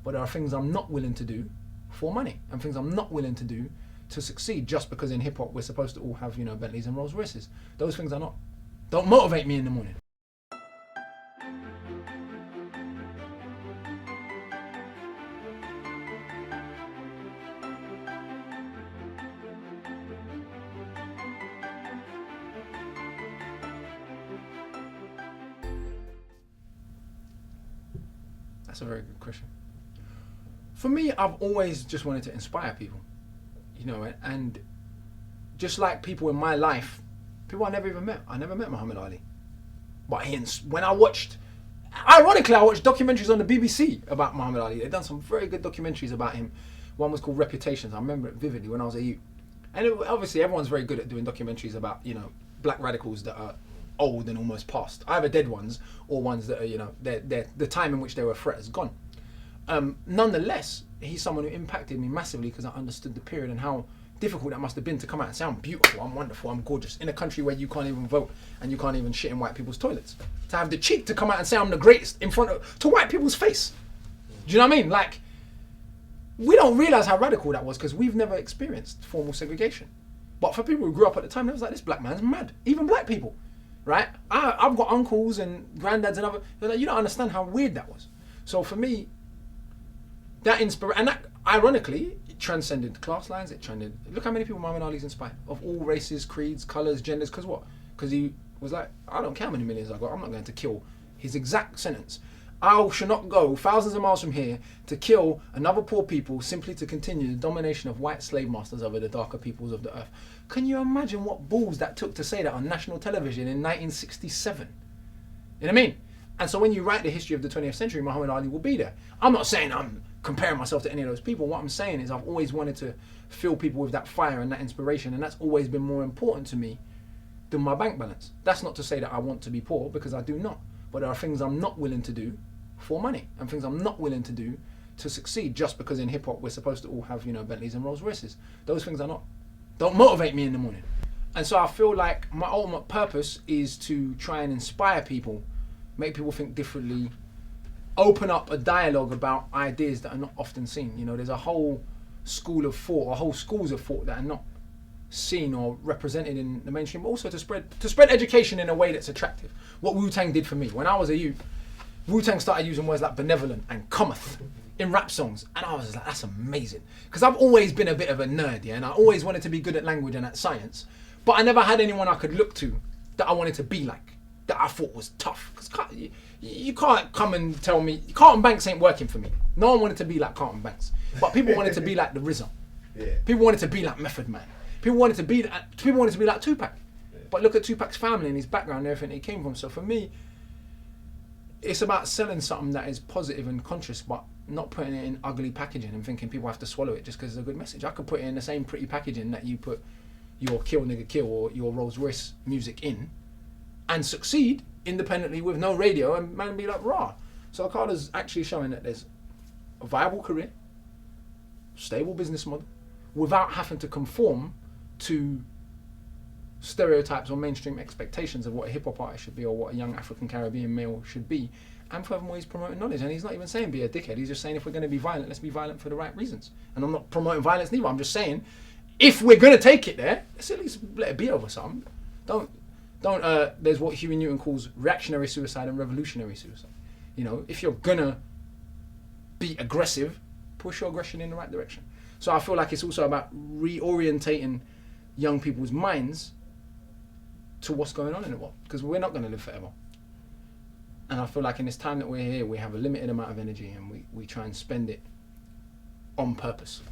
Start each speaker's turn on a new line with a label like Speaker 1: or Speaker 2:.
Speaker 1: but there are things I'm not willing to do for money, and things I'm not willing to do to succeed just because in hip hop we're supposed to all have, you know, Bentleys and Rolls Royces. Those things don't motivate me in the morning. That's a very good question. For me, I've always just wanted to inspire people, you know, and just like people in my life, people I never even met. I never met Muhammad Ali. But when I watched, ironically, I watched documentaries on the BBC about Muhammad Ali. They've done some very good documentaries about him. One was called Reputations. I remember it vividly when I was a youth. And obviously everyone's very good at doing documentaries about, you know, black radicals that are old and almost past. Either dead ones or ones that are, you know, the time in which they were a threat is gone. Nonetheless, he's someone who impacted me massively because I understood the period and how difficult that must have been to come out and say, I'm beautiful, I'm wonderful, I'm gorgeous, in a country where you can't even vote and you can't even shit in white people's toilets. To have the cheek to come out and say I'm the greatest in front of, to white people's face. Do you know what I mean? Like, we don't realise how radical that was because we've never experienced formal segregation. But for people who grew up at the time, it was like, this black man's mad. Even black people, right? I've got uncles and granddads and other, like, you don't understand how weird that was. So for me, that inspiration, and that ironically, it transcended class lines, it transcended, look how many people Muhammad Ali's inspired, of all races, creeds, colours, genders, because what? Because he was like, I don't care how many millions I got, I'm not going to kill. His exact sentence, I shall not go thousands of miles from here to kill another poor people simply to continue the domination of white slave masters over the darker peoples of the earth. Can you imagine what balls that took to say that on national television in 1967? You know what I mean? And so when you write the history of the 20th century, Muhammad Ali will be there. I'm not saying I'm comparing myself to any of those people. What I'm saying is I've always wanted to fill people with that fire and that inspiration, and that's always been more important to me than my bank balance. That's not to say that I want to be poor, because I do not. But there are things I'm not willing to do for money, and things I'm not willing to do to succeed just because in hip hop we're supposed to all have, you know, Bentleys and Rolls Royces. Those things don't motivate me in the morning. And so I feel like my ultimate purpose is to try and inspire people, make people think differently, open up a dialogue about ideas that are not often seen. You know, there's a whole school of thought, or whole schools of thought that are not seen or represented in the mainstream, but also to spread education in a way that's attractive. What Wu-Tang did for me. When I was a youth, Wu-Tang started using words like benevolent and cometh in rap songs, and I was like, that's amazing. Because I've always been a bit of a nerd, yeah, and I always wanted to be good at language and at science, but I never had anyone I could look to that I wanted to be like, that I thought was tough. Because you can't come and tell me, Carlton Banks ain't working for me. No one wanted to be like Carlton Banks, but people wanted to be like the RZA. Yeah. People wanted to be like Method Man. People wanted to be like Tupac. Yeah. But look at Tupac's family and his background and everything he came from. So for me, it's about selling something that is positive and conscious, but not putting it in ugly packaging and thinking people have to swallow it just because it's a good message. I could put it in the same pretty packaging that you put your Kill Nigga Kill or your Rolls Royce music in, and succeed independently with no radio, and man be like, rah. So Akala's actually showing that there's a viable career, stable business model, without having to conform to stereotypes or mainstream expectations of what a hip hop artist should be or what a young African Caribbean male should be. And furthermore, he's promoting knowledge, and he's not even saying be a dickhead. He's just saying if we're going to be violent, let's be violent for the right reasons. And I'm not promoting violence neither. I'm just saying if we're going to take it there, let's at least let it be over something. Don't. There's what Huey Newton calls reactionary suicide and revolutionary suicide. You know, if you're gonna be aggressive, push your aggression in the right direction. So I feel like it's also about reorientating young people's minds to what's going on in the world, because we're not going to live forever. And I feel like in this time that we're here, we have a limited amount of energy, and we try and spend it on purpose.